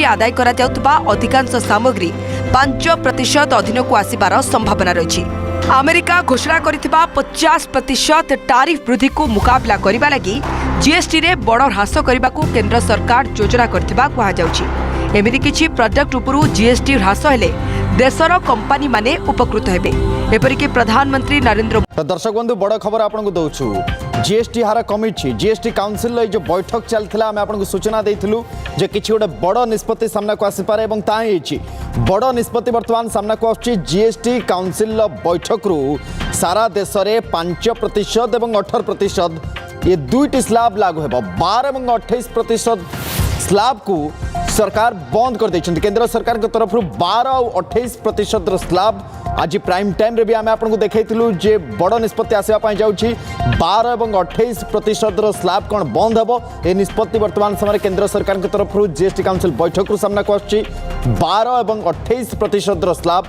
आदाय करा जाउतबा अधिकांश सामग्री 5% अधीन को आसिबार संभावना रही। अमेरिका घोषणा करिथिबा 50% टारिफ वृद्धि को मुकाबला करिबा लागि जीएसटी रे बड़ ह्रास करने को केंद्र सरकार योजना करथिबा कहा जाउछि। एमिति किछि प्रोडक्ट उपरु जीएसटी ह्रास हेले देशर कंपनी माने उपकृत हेबे। एपरिक प्रधानमंत्री नरेंद्र दर्शक बंधु बड़ खबर आपको दौचु जीएसटी हार कमी। जीएसटी काउंसिल जो बैठक चलता आम आपको सूचना देलु जे किसी गोटे बड़ निष्पत्ति सामना को आसीपे बड़ निष्पत्ति बर्तमान सामना को आसुची। जीएसटी काउंसिल बैठक रु सारा देश में 5% और 18% ये दुईटी स्लैब लागू है। 12 और 28% स्लैब को सरकार बंद कर देछन। केंद्र सरकार के तरफ 12 और 28% स्लैब आज प्राइम टाइम रे भी आम आपको देखैथिलु जे बड़ निष्पत्ति आसवा पई जाउछि। 12 और 28% स्लैब कौन बंद हेबो ए निष्पत्ति वर्तमान समय केंद्र सरकार के तरफ जीएसटी काउंसिल बैठक रु सामना को आछि। 12 और 28% स्लैब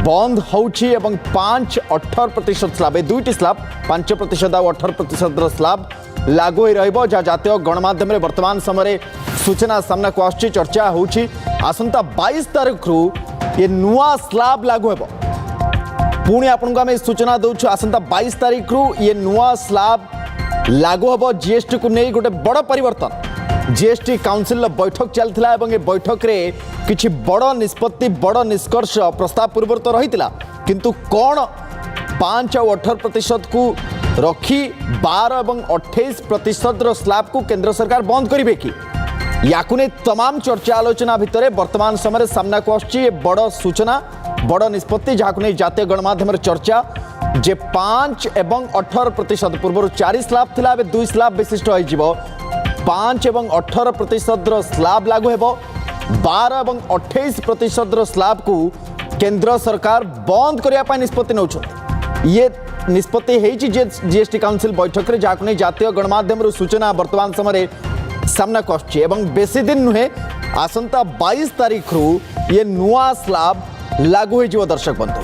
बंद होउछि एवं 5-18% स्लैब ए दुईटी स्लैब 5% और 18% स्लैब लागू ही रहिबो। जहाँ जातीय गणमाध्यम वर्तमान समय सूचना सामना को आछि। चर्चा होउछि आसंता 22 तारीख रु ये नुआ स्लैब लागू हेबो। पुणी आपको आम सूचना दौछु आसंता 22 तारीख रु ये नुआ स्लैब लागू हेबो। जीएसटी को नहीं गोटे बड़ परिवर्तन जीएसटी काउंसिल बैठक चलता और ये बैठक रे किछि बड़ निष्पत्ति बड़ निष्कर्ष प्रस्ताव पूर्व तो रही किंतु कौन 5 और 18% को रखी 12 और 28% स्लैब को केंद्र सरकार बंद करेंगे कि याकु नहीं तमाम चर्चा आलोचना भितर वर्तमान समय सामना को आसुची बड़ सूचना बड़ निष्पत्ति जहाँ नहीं जातीय गणमाध्यम चर्चा जे 5 और 18% पूर्व 4 स्लैब थिला एबे 2 स्लैब विशिष्ट हो 5 और 18% स्लैब लागू हेबो। 12 और 28% स्लैब को केंद्र सरकार बंद करने निष्पत्ति नौछन। ये निष्पत्ति है जीएसटी काउंसिल बैठक रे जहाँ नहीं जातीय गणमाध्यम सूचना वर्तमान समय सामना को आसुची एवं बेसी दिन नुहे आसंता 22 तारीख रु ये नुआ स्लैब लागू हो। दर्शक बंधु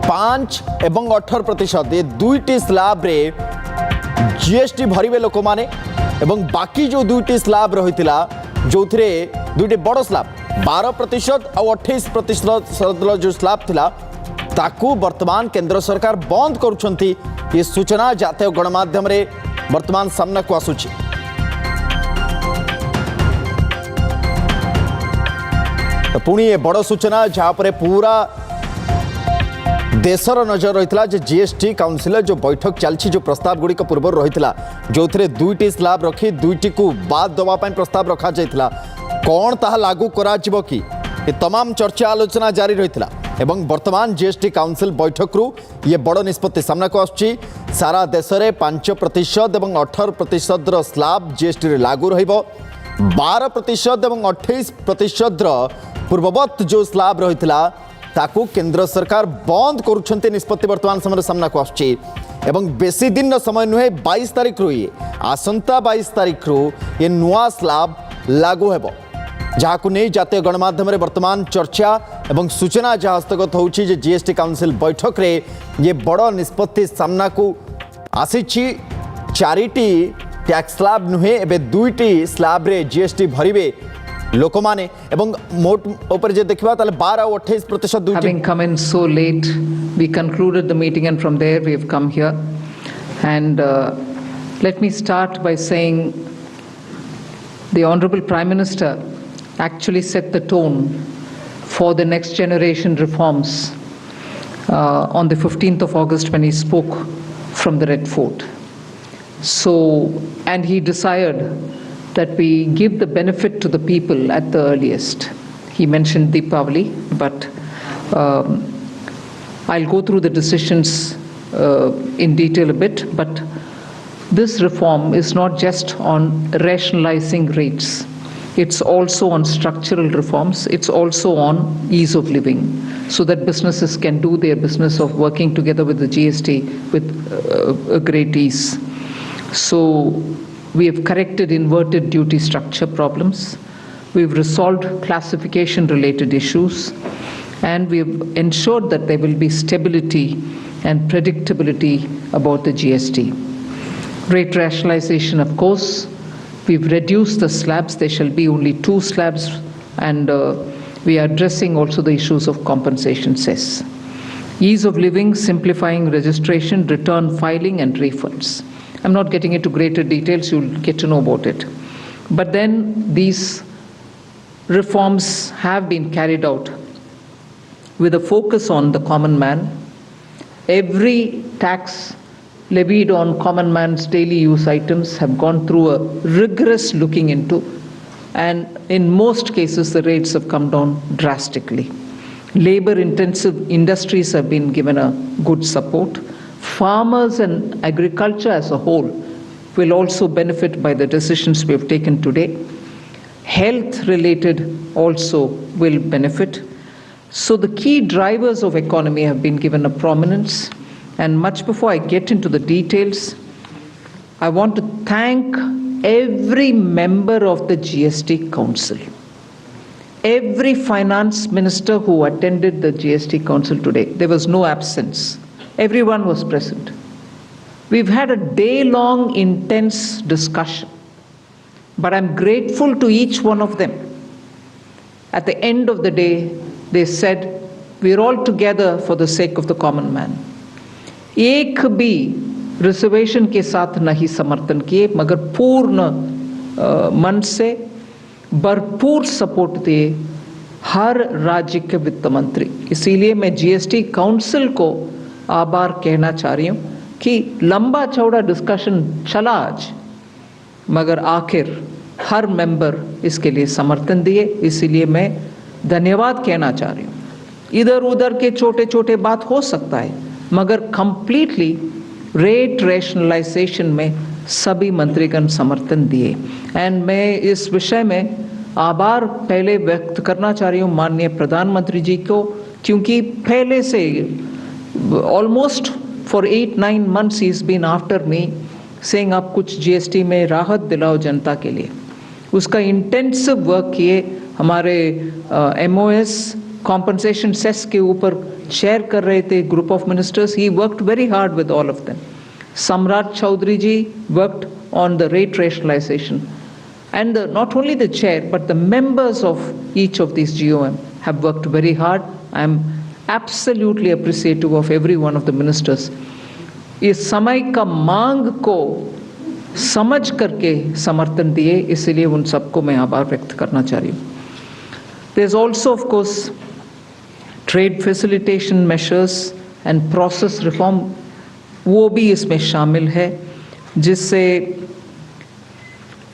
5 और 18% ये दुईटी स्लैब रे जीएसटी भरिबे लोक माने एवं बाकी जो दुईटी स्लैब रही जो दुईटी बड़ स्लैब 12% और 28% जो स्लैब थिला ताकू वर्तमान केंद्र सरकार बंद करुछंती। ये सूचना जातीय गणमाध्यम रे वर्तमान सामना को आसुची। पुणी ये बड़ सूचना जहाँ पर पूरा देशर नजर रही है जीएसटी काउंसिल जो बैठक चलती जो प्रस्ताव गुड़िक पूर्व रही जो दुईटी स्लैब रखी दुईटी को बाद देवाई प्रस्ताव रखा जाता कौन ताहा लागू करा जिवो कि ये तमाम चर्चा आलोचना जारी रही एवं वर्तमान जीएसटी काउंसिल बैठक रु ये बड़ निष्पत्ति सामना को आसुची। सारा देश में 5% और 18% स्लैब जीएसटी लागू रहिबो। 12% और 28% पूर्ववत जो स्लैब रही ताकू केंद्र सरकार बंद करुछंते निष्पत्ति वर्तमान समय सामना को आसुची एवं बेसी दिन समय नुहे 22 तारीख रु ये आसंता 22 तारीख रु ये नुआ स्लैब लागू हेबो। जहाँ को नहीं जातीय गणमाध्यम वर्तमान चर्चा एवं सूचना जहाँ हस्तगत होउछि जे जीएसटी काउंसिल बैठक रे ये बड़ निष्पत्ति सामना को आसीछि। 4टी टैक्स स्लैब नुहे एबे 2टी स्लैब रे जीएसटी भरिबे लोक माने एवं मोट ऊपर जे देखबा ताले 12 और 28% Having come in so late, we concluded the meeting and from there we have come here. And let me start by saying the Honorable Prime Minister actually set the tone for the next generation reforms on the 15th of August when he spoke from the Red Fort. So, and he desired that we give the benefit to the people at the earliest. He mentioned Deepavali, but I'll go through the decisions in detail a bit, but this reform is not just on rationalizing rates. It's also on structural reforms. It's also on ease of living, so that businesses can do their business of working together with the GST with a great ease. So we have corrected inverted duty structure problems. We've resolved classification related issues, and we've ensured that there will be stability and predictability about the GST. Rate rationalization, of course, We've reduced the slabs. There shall be only 2 slabs, and we are addressing also the issues of compensation cess. Ease of living, simplifying registration, return filing, and refunds. I'm not getting into greater details. You'll get to know about it. But then these reforms have been carried out with a focus on the common man. Every tax levied on common man's daily use items have gone through a rigorous looking into, and in most cases the rates have come down drastically. Labor-intensive industries have been given a good support. Farmers and agriculture as a whole will also benefit by the decisions we have taken today. Health-related also will benefit. So the key drivers of economy have been given a prominence. And much before I get into the details, I want to thank every member of the GST Council, every finance minister who attended the GST Council today. There was no absence. Everyone was present. We've had a day-long intense discussion, but I'm grateful to each one of them. At the end of the day, they said, we're all together for the sake of the common man. एक भी reservation के साथ नहीं समर्थन किए, मगर पूर्ण मन से भरपूर सपोर्ट दिए हर राज्य के वित्त मंत्री. इसीलिए मैं जीएसटी काउंसिल को आभार कहना चाह रही हूँ कि लंबा चौड़ा डिस्कशन चला आज, मगर आखिर हर मेंबर इसके लिए समर्थन दिए. इसीलिए मैं धन्यवाद कहना चाह रही हूँ. इधर उधर के छोटे छोटे बात हो सकता है, मगर कंप्लीटली रेट रैशनलाइजेशन में सभी मंत्रीगण समर्थन दिए. एंड मैं इस विषय में आभार पहले व्यक्त करना चाह रही हूँ माननीय प्रधानमंत्री जी को, क्योंकि पहले से almost for 8-9 months he is been after me saying आप कुछ जीएसटी में राहत दिलाओ जनता के लिए. उसका इंटेंसिव वर्क किए. हमारे एमओएस कॉम्पनसेशन सेस के ऊपर शेयर कर रहे थे group of ministers. He worked very hard with all of them. Samrat Chaudhary ji worked on the rate rationalisation, and not only the chair but the members of each of these GOM have worked very hard. I am absolutely appreciative of every one of the ministers. इस समय का मांग को समझ करके समर्थन दिए, इसलिए उन सबको मैं आभार व्यक्त करना चाह रही हूँ. There is also of course trade facilitation measures and process reform, वो भी इसमें शामिल है, जिससे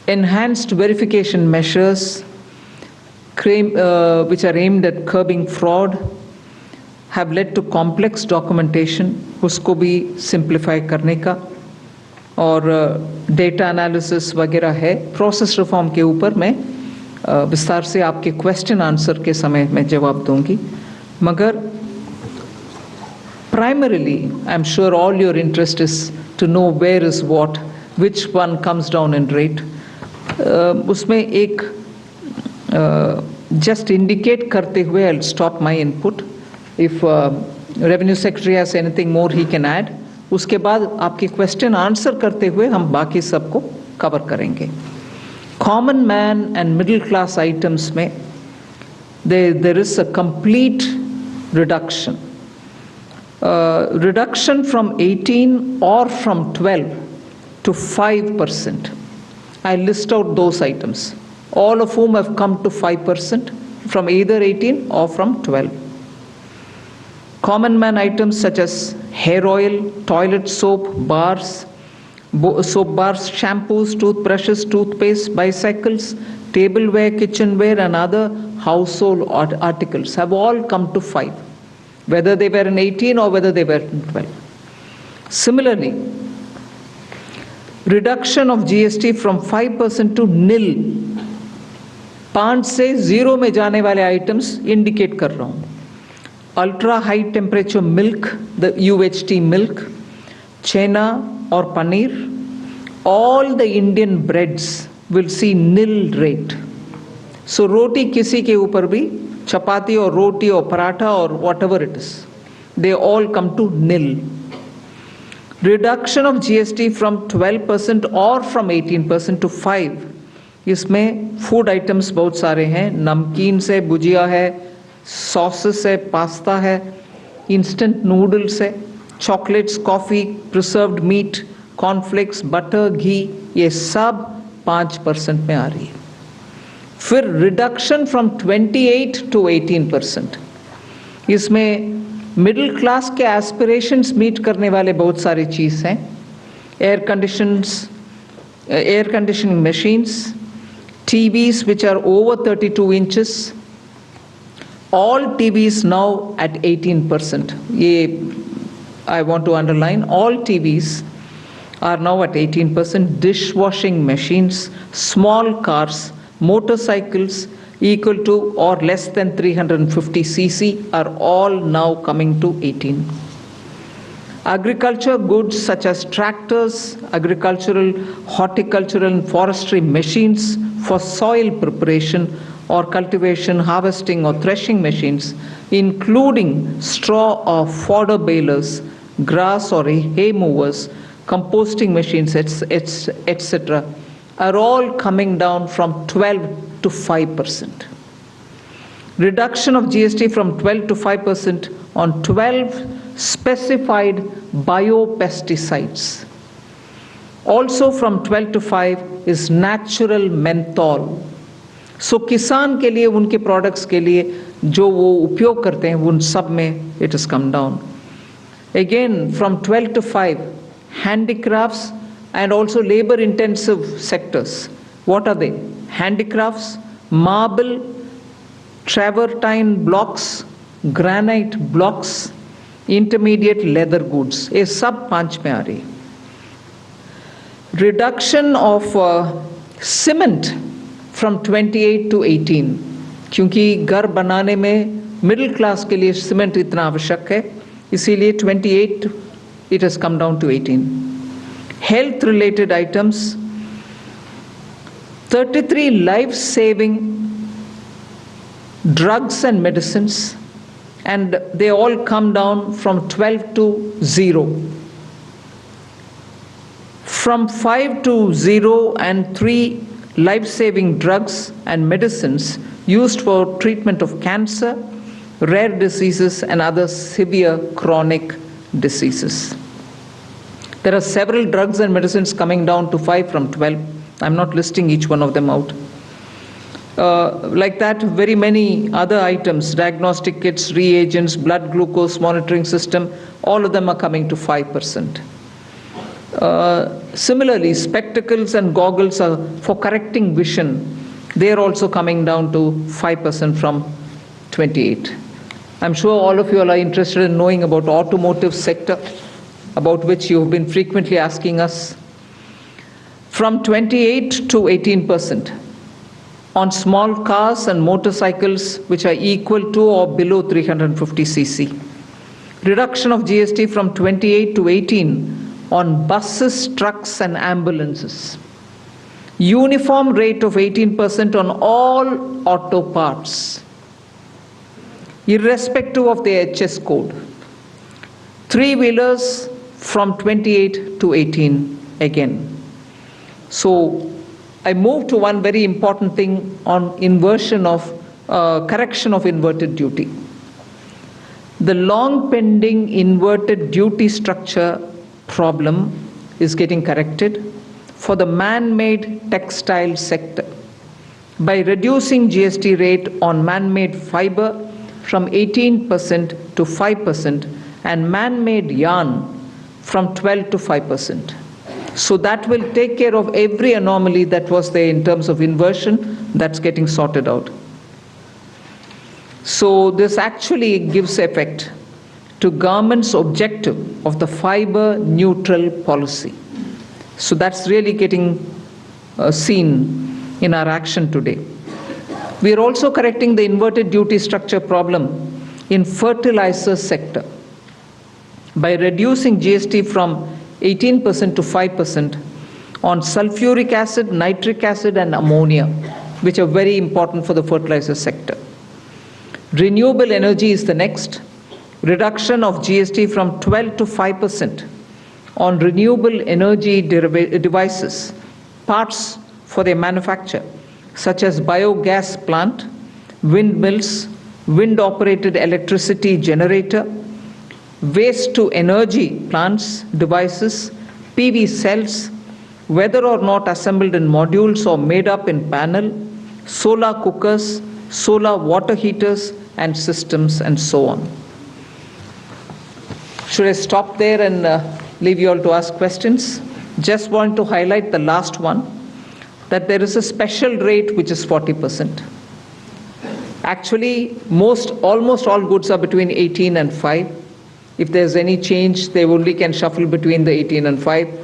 enhanced verification measures which are aimed at curbing fraud have led to complex documentation, उसको भी simplify करने का, और data analysis वगैरह है. Process reform के ऊपर मैं विस्तार से आपके क्वेश्चन आंसर के समय में जवाब दूंगी. मगर primarily I am sure all your interest is to know where is what, which one comes down in rate. उसमें एक just indicate करते हुए I'll stop my input. If Revenue Secretary has anything more he can add. उसके बाद आपके question answer करते हुए हम बाकी सबको कवर करेंगे. Common man and middle class items में there is a complete reduction. Reduction from 18 or from 12 to 5%. I list out those items, all of whom have come to 5% from either 18 or from 12. Common man items such as hair oil, toilet soap, bars, shampoos, toothbrushes, toothpaste, bicycles, tableware, kitchenware and other household articles have all come to 5, whether they were in 18 or whether they were in 12. Similarly, reduction of GST from 5% to nil. 5 से 0 में जाने वाले items indicate कर रहा हूँ. Ultra high temperature milk, the UHT milk, chena or paneer, all the Indian breads will see nil rate. So roti किसी के ऊपर भी, chapati or roti or paratha or whatever it is, they all come to nil. Reduction of GST from 12% or from 18% to 5% इसमें food items बहुत सारे हैं, नमकीन से भुजिया है, सॉसेस है, पास्ता है, इंस्टेंट नूडल्स है, chocolates, coffee, preserved meat, cornflakes, butter, घी, ये सब 5% में आ रही है। फिर रिडक्शन फ्रॉम 28 to 18%, इसमें मिडिल क्लास के एस्पिरेशंस मीट करने वाले बहुत सारी चीज़ हैं, air conditioning machines, TVs which are over 32 inches, all TVs now at 18%. I want to underline, all TVs are now at 18%. Dishwashing machines, small cars, motorcycles equal to or less than 350 cc are all now coming to 18. Agriculture goods such as tractors, agricultural, horticultural and forestry machines for soil preparation or cultivation, harvesting or threshing machines, including straw or fodder balers, grass or hay movers, composting machines, etc., are all coming down from 12 to 5%. Reduction of GST from 12 to 5% on 12 specified biopesticides. Also from 12 to 5 is natural menthol. So किसान के लिए, उनके products के लिए जो वो उपयोग करते हैं, उन सब में it has come down. Again from 12 to 5, handicrafts and also labor intensive sectors. What are they? Handicrafts, marble, travertine blocks, granite blocks, intermediate leather goods, ये सब 5 में आ रही है। Reduction of cement from 28 to 18, क्योंकि घर बनाने में मिडिल क्लास के लिए सीमेंट इतना आवश्यक है, इसीलिए 28 it has come down to 18. Health related items, 33 life saving drugs and medicines, and they all come down from 12 to 0. From 5 to 0 and 3 life-saving drugs and medicines used for treatment of cancer, rare diseases and other severe chronic diseases. There are several drugs and medicines coming down to 5 from 12. I'm not listing each one of them out. Like that, very many other items, diagnostic kits, reagents, blood glucose monitoring system, all of them are coming to 5%. Similarly, spectacles and goggles are for correcting vision. They are also coming down to 5% from 28. I'm sure all of you are interested in knowing about automotive sector, about which you have been frequently asking us. From 28 to 18%. On small cars and motorcycles which are equal to or below 350 cc. Reduction of GST from 28 to 18 on buses, trucks and ambulances. Uniform rate of 18% on all auto parts, irrespective of the HS code. Three-wheelers from 28 to 18 again. So I move to one very important thing on inversion of correction of inverted duty. The long pending inverted duty structure problem is getting corrected for the man-made textile sector by reducing GST rate on man-made fiber from 18% to 5% and man-made yarn from 12 to 5%. So that will take care of every anomaly that was there in terms of inversion. That's getting sorted out. So this actually gives effect to government's objective of the fiber neutral policy. So that's really getting seen in our action today. We are also correcting the inverted duty structure problem in fertilizer sector by reducing GST from 18% to 5% on sulfuric acid, nitric acid and ammonia, which are very important for the fertilizer sector. Renewable energy is the next. Reduction of GST from 12 to 5% on renewable energy devices, parts for their manufacture, such as biogas plant, windmills, wind-operated electricity generator, waste-to-energy plants, devices, PV cells, whether or not assembled in modules or made up in panel, solar cookers, solar water heaters and systems, and so on. Should I stop there and leave you all to ask questions? Just want to highlight the last one, that there is a special rate which is 40%. Actually, almost all goods are between 18 and 5. If there's any change, they only can shuffle between the 18 and 5.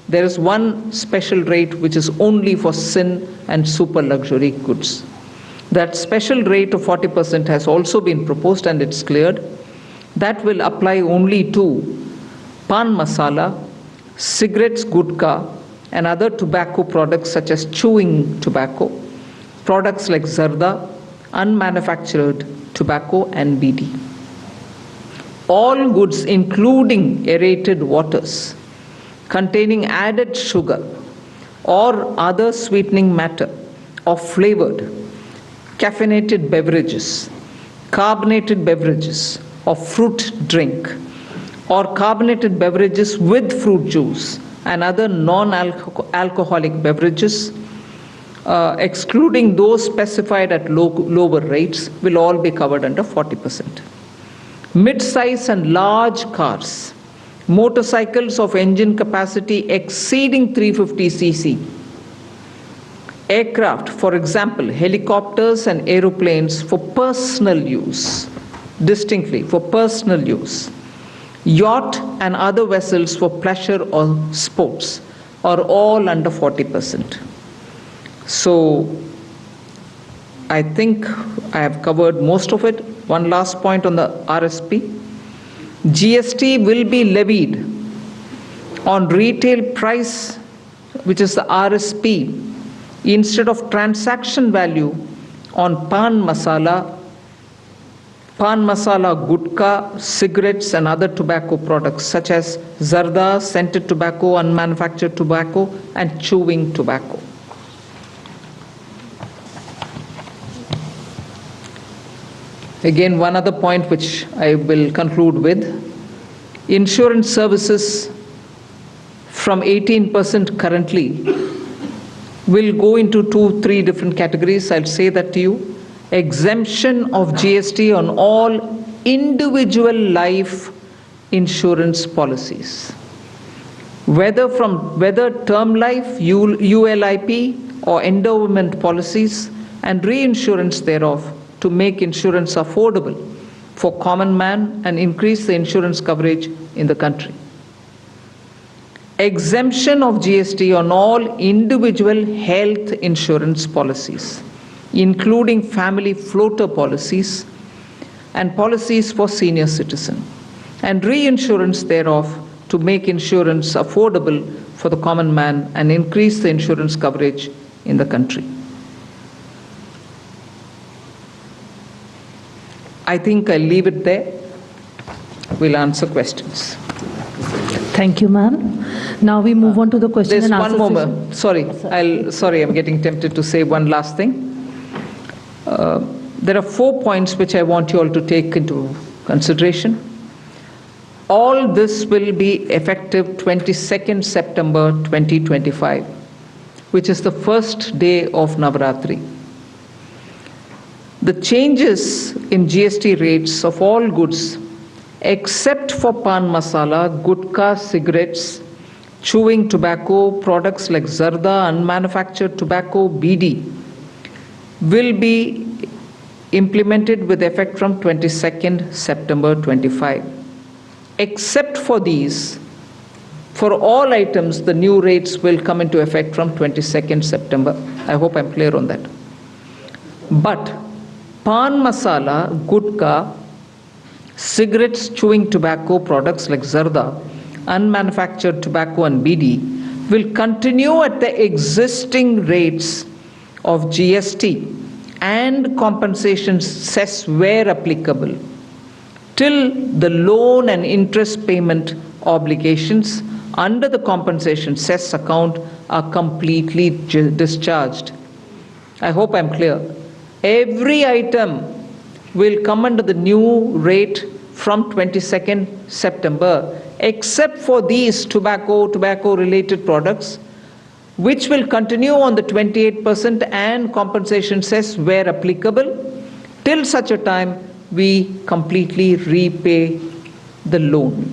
There is one special rate which is only for sin and super luxury goods. That special rate of 40% has also been proposed and it's cleared. That will apply only to pan masala, cigarettes, gutka, and other tobacco products such as chewing tobacco, products like zarda, unmanufactured tobacco, and BD. All goods, including aerated waters, containing added sugar or other sweetening matter or flavored, caffeinated beverages, carbonated beverages or fruit drink, or carbonated beverages with fruit juice and other non-alcoholic beverages, excluding those specified at lower rates, will all be covered under 40%. Mid-size and large cars, motorcycles of engine capacity exceeding 350 cc, aircraft, for example, helicopters and aeroplanes for personal use, distinctly for personal use, yacht and other vessels for pleasure or sports are all under 40%. So I think I have covered most of it. One last point on the RSP. GST will be levied on retail price, which is the RSP, instead of transaction value on pan masala, gutka, cigarettes and other tobacco products such as zarda, scented tobacco, unmanufactured tobacco and chewing tobacco. Again, one other point which I will conclude with. Insurance services from 18% currently will go into 2-3 different categories. I'll say that to you. Exemption of GST on all individual life insurance policies, whether term life, ULIP or endowment policies, and reinsurance thereof, to make insurance affordable for common man and increase the insurance coverage in the country. Exemption of GST on all individual health insurance policies, including family floater policies and policies for senior citizen, and reinsurance thereof to make insurance affordable for the common man and increase the insurance coverage in the country. I think I'll leave it there. We'll answer questions. Thank you, ma'am. Now we move on to the question There's and answer one more. session. Sorry, I'm getting tempted to say one last thing. There are 4 points which I want you all to take into consideration. All this will be effective 22nd September 2025, which is the first day of Navaratri. The changes in GST rates of all goods, except for pan masala, gutka, cigarettes, chewing tobacco, products like zarda, unmanufactured tobacco, BD, will be implemented with effect from 22nd September 25. Except for these, for all items, the new rates will come into effect from 22nd September. I hope I'm clear on that. But pan masala, gutka, cigarettes, chewing tobacco, products like zarda, unmanufactured tobacco and BD will continue at the existing rates of GST and compensation cess where applicable till the loan and interest payment obligations under the compensation cess account are completely discharged. I hope I'm clear. Every item will come under the new rate from 22nd September, except for these tobacco-related products, which will continue on the 28% and compensation cess where applicable, till such a time we completely repay the loan.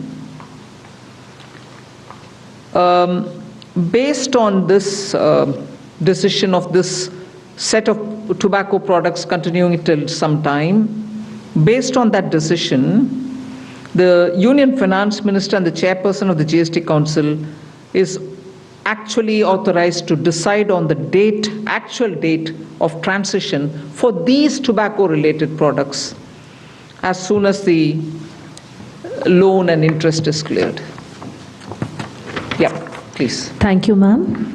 Based on this decision of this set of tobacco products continuing till some time, based on that decision, the Union Finance Minister and the Chairperson of the GST Council is actually authorized to decide on the actual date of transition for these tobacco-related products as soon as the loan and interest is cleared. Yeah, please. Thank you, ma'am.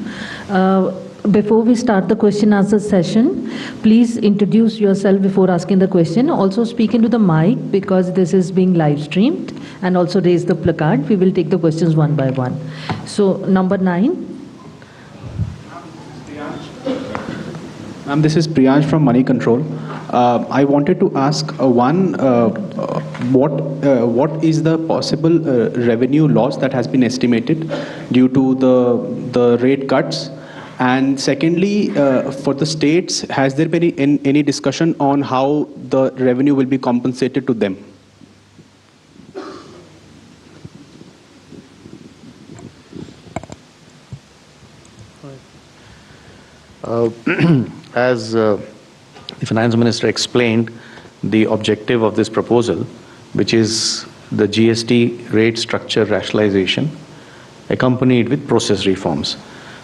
Before we start the question answer session, please introduce yourself before asking the question. Also speak into the mic because this is being live streamed, and also raise the placard. We will take the questions one by one. So, number 9. Ma'am, this is Priyansh from Money Control. I wanted to ask what is the possible revenue loss that has been estimated due to the rate cuts? And secondly, for the states, has there been any discussion on how the revenue will be compensated to them? As the Finance Minister explained, the objective of this proposal, which is the GST rate structure rationalization, accompanied with process reforms.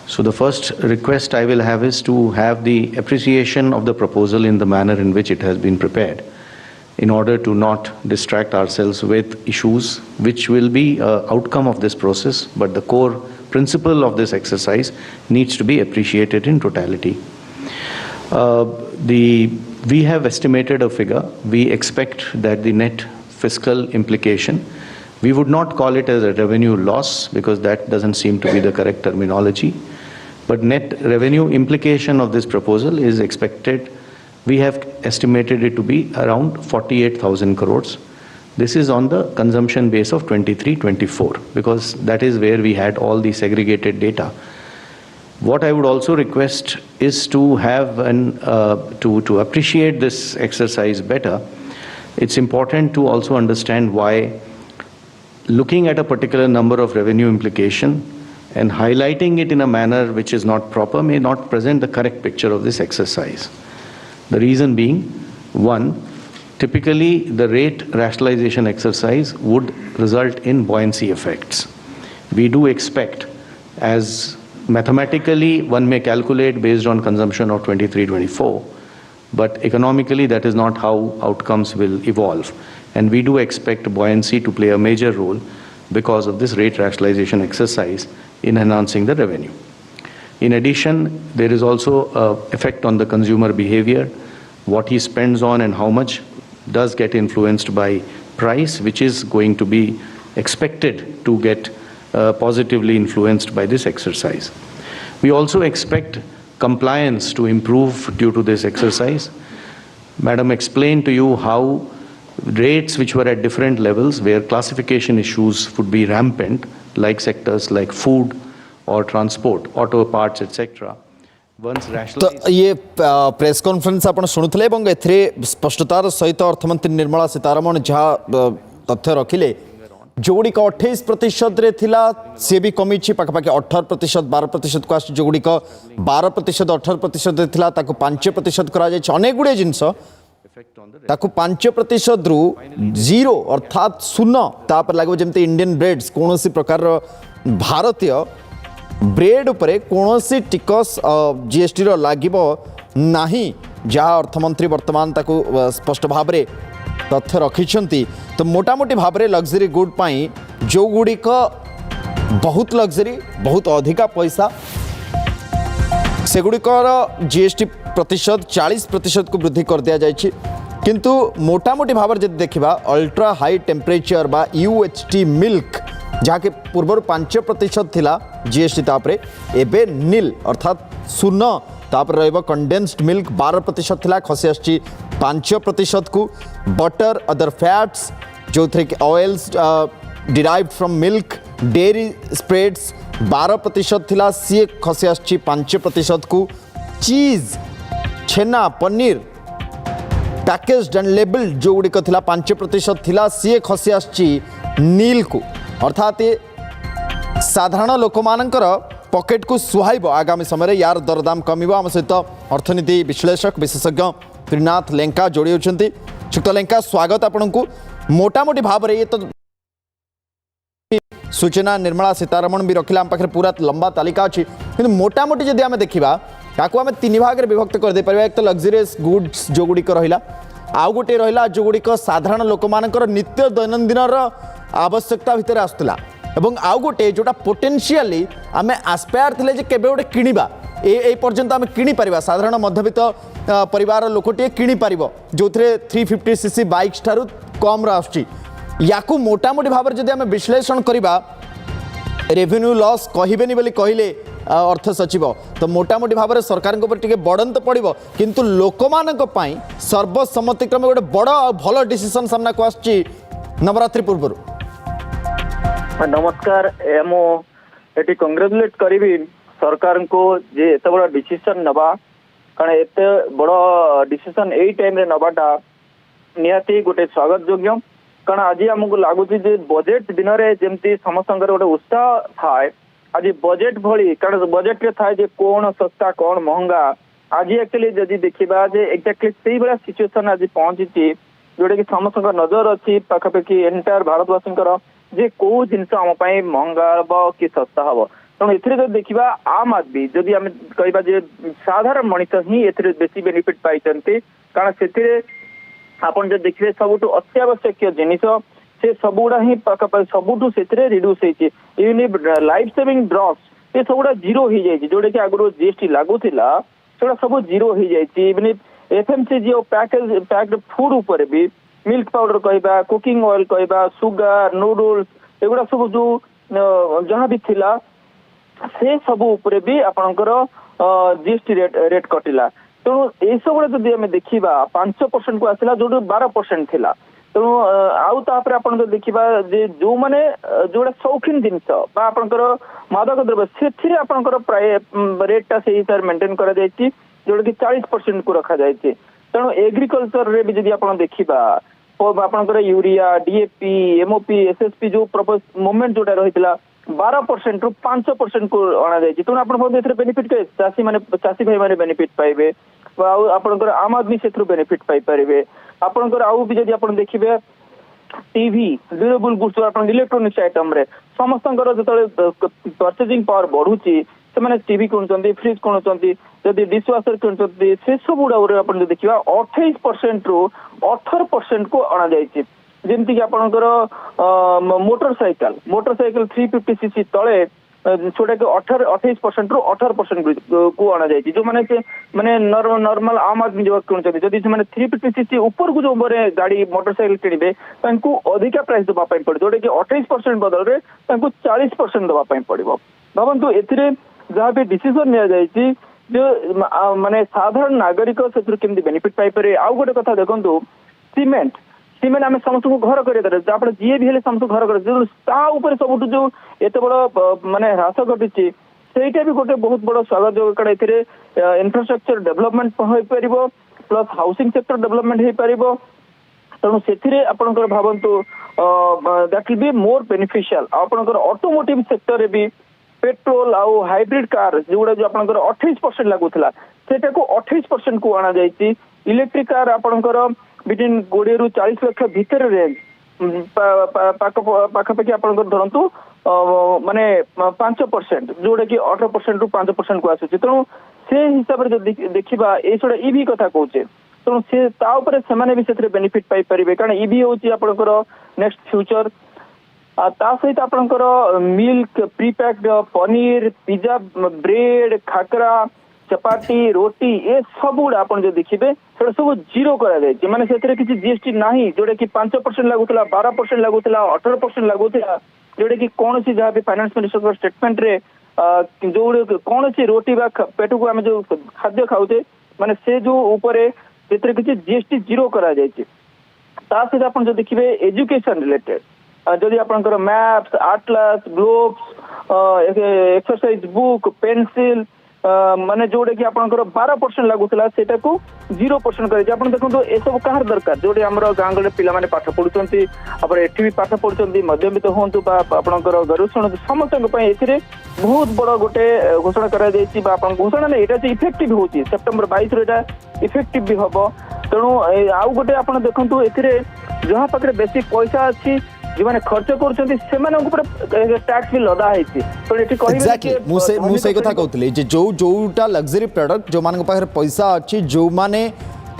So the first request I will have is to have the appreciation of the proposal in the manner in which it has been prepared, in order to not distract ourselves with issues which will be an outcome of this process, but the core principle of this exercise needs to be appreciated in totality. We have estimated a figure. We expect that the net fiscal implication, we would not call it as a revenue loss because that doesn't seem to be the correct terminology, but net revenue implication of this proposal is expected, we have estimated it to be around 48,000 crores. This is on the consumption base of 23-24 because that is where we had all the segregated data. What I would also request is to have to appreciate this exercise better. It's important to also understand why looking at a particular number of revenue implication and highlighting it in a manner which is not proper may not present the correct picture of this exercise. The reason being, one, typically the rate rationalization exercise would result in buoyancy effects. We do expect, as mathematically one may calculate based on consumption of 23-24, but economically that is not how outcomes will evolve. And we do expect buoyancy to play a major role because of this rate rationalization exercise in enhancing the revenue. In addition, there is also an effect on the consumer behavior. What he spends on and how much does get influenced by price, which is going to be expected to get positively influenced by this exercise. We also expect compliance to improve due to this exercise. Madam explained to you how rates which were at different levels where classification issues would be rampant, like sectors like food or transport, auto parts, etc. Once तो rationalized, ये press conference आपण शुणुथिले एवं एथरे स्पष्टतार सहित अर्थमंत्री निर्मला सीतारमण जहाँ तथ्य रखिले जोगुड़िक 28% रे थिला सी भी कमी पाखापाखि 18% 12% को आस जोगुड़िक 12% 18% रे थिला ताको 5% करा जाय अनेक गुड़े जिनस ताको 5% रु 0 अर्थात शून्य तापर लागो जेमते इंडियन ब्रेड्स कोनोसी प्रकार भारतीय ब्रेड उपरे कोनोसी टिकस जीएसटी रो लागिबो नाही जहाँ अर्थमंत्री वर्तमान ताको स्पष्ट भाव रे तथ्य रखिछंती तो मोटामोटी भाव में लग्जरी गुड पाई जो गुड़िक बहुत लग्जरी बहुत अधिका पैसा सेगुड़िकर जीएसटी प्रतिशत 40% को वृद्धि कर दिया जायछि किंतु मोटामोटी भाव में जब देखा अल्ट्रा हाई टेम्परेचर बा यूएचटी मिल्क जहाँकि पूर्व 5% थिला जीएसटी तापरे एबे नील अर्थात शून्य तापर रहिबो कंडेंस्ड मिल्क 12% थिला खसी आछि 5% को बटर अदर फैट्स जो थे कि oils derived from milk dairy spreads 12% थिला सी खसी आछि 5% को चीज छेना पनीर पैकेज्ड एंड लेबल्ड जो गुड़िक 5% थिला सी खसी आछि नील को अर्थात साधारण लोक मानकर पॉकेट को सुहाइब आगामी समय यार दरदाम कमिब आम सहित अर्थनीति विश्लेषक विशेषज्ञ त्रिनाथ लेंका जोड़ी होती श्रीयुक्त लेंका स्वागत आपन को मोटामोटी भाव में ये तो सूचना निर्मला सीतारमण भी रखिला पाखे पूरा लंबा तालिका अच्छी कि मोटामोटी जदि आम देखा ताकू आम 3 भाग में विभक्त करदे पारिबा एक तो लग्जरियस गुड्स जो गुड़िक रहिला आउ गोटे रहिला जो गुड़िक साधारण लोक मानकर नित्य दैनंदिन आवश्यकता भितर आसुला एवं आउ गोटे जोटा पोटेंशियली आम आस्पायर थे जे केबे गोटे किनिबा ए पर्यंत आम किनी परिबा साधारण मध्यवित्त परिवार लोकटे किनी परिबो जो 350cc बाइक्स ठारू कम आसुची याकू मोटामोटी भाव में जदि आम विश्लेषण करवा रेवेन्यू लॉस कहबेनी बोली कहले अर्थ सचिव तो मोटामोटी भाव में सरकार टे बड़न तो पड़ो किंतु लोक मानक पई सर्वसम्मतिक्रमे गोटे बड़ भल डिसीजन सामना को आसची नवरात्रि पूर्व नमस्कार एटी कंग्रेचुलेट करी सरकार को जे एत बड़ा डिसीजन नबा कारण एत बड़ डिसीजन यही टाइम रे नबाटा निहाती गोटे स्वागत योग्य कारण आज आमको लगुच बजेट दिन में जमती समस्त गोटे उत्साह थाए आज बजेट भली कारण बजेट रे थाए जे कौन सस्ता कौन महंगा आज एक्चुअली जदि देखा एक्जाक्टली से भाया सिचुएसन आज पहुंची जोटा कि समस्त नजर अच्छी पाखापाखि एंटायर भारतवासी जे कौ जिनस आम महंगा हम कि सस्ता हम तेणु ए देखा आम आदमी जदि आम कह साधारण मनीष ही बेसी बेनिफिट पाई कारण से आपन जो देखिए सबुठ अत्यावश्यक जिनिस से सबुड़ा ही पाखापाखि सबुठ से reduce even life saving drugs ये सबुड़ा जीरो हो जाए जोटा कि आगुरी जीएसटी लगुला से सब जीरो हो जाए इवन एफएमसीजी और पैक्ड फूड उपर भी मिल्क पाउडर कहबा कुकिंग ऑयल कहबा सुगर नूडल्स एगुड़ा सब जो जहाँ भी थिला से सब उपर भी आपणकर जीएसटी रेट कटिला तेणु ये सब जब आम देखा 5% को आसला जो 12% थिला तेणु आउ तापर आपन देखा जो मैंने जोड़ा शौकीन जिनस आपणकर मादक द्रव्य से आपणकर प्राय रेटा से हिसाब मेंटेन करा जायछि जोड़ा कि 40% को रखा जाए तेणु एग्रीकल्चर रे भी जब आप देखा आपणकर यूरिया डीएपी एमओपी एसएसपी जो प्रपोज मूवमेंट जोटा रही 12% रु 5% को अणा जाए तेणु आप बेनिफिट कहे चाषी मैंने चाषी भाई मैंने बेनिफिट पाइबे आपणकर आम आदमी से बेनिफिट पाई पारे आपणकर आउ भी जब आप देखिए TV durable goods electronics item रे समस्त जो परचेजिंग पावर बढ़ुची से टीवी किणुंट फ्रिज किणुंट जदि डिश वाशर किणुंट से सब गुड़ा आप देखा 28% रु 18% को अणा जाए जमती कि आपणकर मोटरसाइकिल 350cc तले छोटा कि 28% रु 18% को अणा जाए जो मैंने नॉर्मल आम आदमी जो किणुंट जदि 350cc ऊपर को जो गाड़ी मोटरसाइकिल किणवे अधिका प्राइस देवाई पड़े जोटा कि 28% बदल में 40% देवाई पड़ो भावतु ए जहाँ भी डिसीजन नि जो माने साधारण नागरिक से केमती बेनिफिट पाइपर आउ गोटे कथा देखो सीमेंट आम समस्त को घर कर जी भी समस्त घर कर सब जो एत बड़ माने ह्रास घटी से भी गोटे बहुत बड़ स्वागत जो कारण इंफ्रास्ट्रक्चर डेवलपमेंट हो पार प्लस हाउसिंग सेक्टर डेवलपमेंट हो पार तेणु से आपंकर भावतु that will be more beneficial आपंकर ऑटोमोटिव सेक्टर भी पेट्रोल आउ हाइब्रिड कार जोड़ा जो आपंकर 28% लगुला सेटा को 28% को अणा जाए इलेक्ट्रिक कार आपंकर बिटवीन 20 रु 40 लाख भितर रेंज पाखापाखि आपंकर धरतु माने 5% जोड़ा कि 18% रु 5% को आसुची तेणु से हिसाब से देखा ये ईवी कथा कहे तेणु से भी से बेनिफिट पाई पारे कारण ईवी हूँ आपंकर नेक्स्ट फ्यूचर ता सहित आपंकर milk prepacked paneer pizza bread khakhra chapati रोटी ये सब गुड़ा आप जो देखिए सब जीरो कर माने से किसी जीएसटी ना जोटा कि 5% लगुला 12% लगुला 18% लगुला जोटा कि कौन सी जहाँ भी फाइनेंस मिनिस्टर स्टेटमेंट रे जो कौन सी रोटी बा पेट को आम जो खाद्य खाऊे माने से जो ऊपर किसी जीएसटी जीरो करा जायछि ता सहित आप जो देखिए एजुकेशन रिलेटेड जदि आपंकर maps atlas globes exercise book pencil माने जोड़े कि आपंकर 12% लागुला सेटा को 0% कर आप देखो ये सब कहार दरकार जोड़े आम गाँ गले पिला माने पाठ पढ़ुंट एठी भी पाठ पढ़ुंट मध्यमित हूँ आपंकर गरीब श्रेणी समस्त बहुत बड़ गोटे घोषणा कर घोषणा नहीं यहाँ इफेक्टिव हो सेप्टेम्बर 22 रे इफेक्टिव भी हम तेणु आउ गोटे आप देखो ए जहाँ पाखे बेसी पैसा अच्छी जो मैंने खर्च कर टैक्स भी लदा है कथा कहते जो जोटा लग्जरी प्रोडक्ट जो मान पाखे पैसा अच्छी जो माने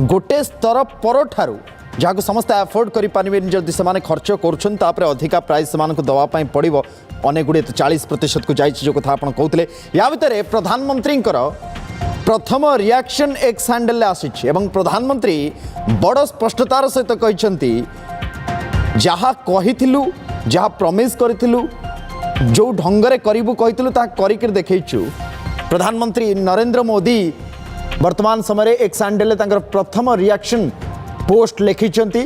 गोटे स्तर पर ठारू जहाँ को समस्त एफोर्ड करें जदि से खर्च कर अधिका प्राइस से दवाई पड़ो अनेक गुड़े 40% को जाइए जो कथा आप कहते या भितर प्रधानमंत्री प्रथम रिएक्शन एक्स हैंडल आसी प्रधानमंत्री बड़ स्पष्टतार सहित कहते जहाँ कहिथिलु जहाँ प्रमिस करिथिलु जो ढंगरे करिबु कहिथिलु ता करिक देखैछु प्रधानमंत्री नरेंद्र मोदी वर्तमान समय एक्स हैंडल तांकर प्रथम रिएक्शन पोस्ट लिखिछंती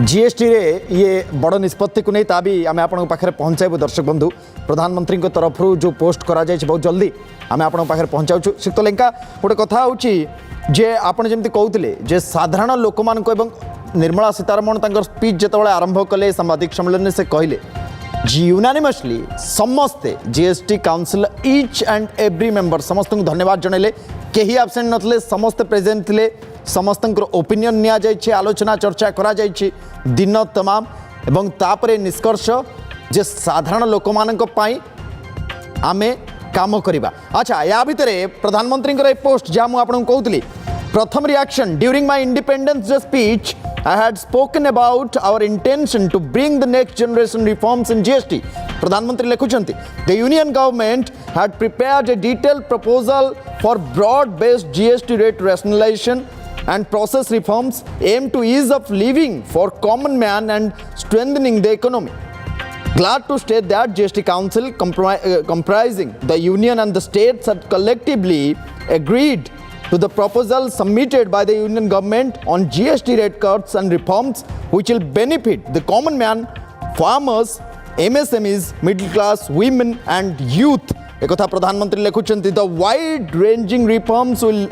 जीएसटी रे ये बड़ निष्पत्ति को नहीं ता भी आम आपन पाखे पहुँचाइबु दर्शक बंधु प्रधानमंत्री तरफ जो पोस्ट करा जाय बहुत जल्दी आम आपन पाखे पहुँचाऊँ शीतलेंका गोटे कथा होची जे आपन जेमती कहउतले जे साधारण लोक मानको एवं निर्मला सीतारमण तांकर स्पीच जेतबेले आरंभ कले सांबादिक सम्मेलन से कहले यूनानिमसली समस्ते GST council each and every member समस्त को धन्यवाद जनइले केही एब्सेंट नथले समस्त प्रेजेंट थिले समस्त ओपिनियन निया जाइछे आलोचना चर्चा करा जाइछे दिन तमाम एवं तापरे निष्कर्ष जे साधारण लोक मानक पई आमे काम करिबा। अच्छा या भितरे प्रधानमंत्री ए पोस्ट जहाँ मुझे आपको कहूली प्रथम reaction during my independence day speech I had spoken about our intention to bring the next generation reforms in GST. प्रधानमंत्री लिखुचंती the union government had prepared a detailed proposal for broad-based GST rate rationalization and process reforms aimed to ease of living for common man and strengthening the economy. Glad to state that GST Council comprising the union and the states had collectively agreed to the proposal submitted by the union government on GST rate cuts and reforms which will benefit the common man, farmers, MSMEs, middle class, women and youth. ekotha pradhanmantri lekhuchanti the wide ranging reforms will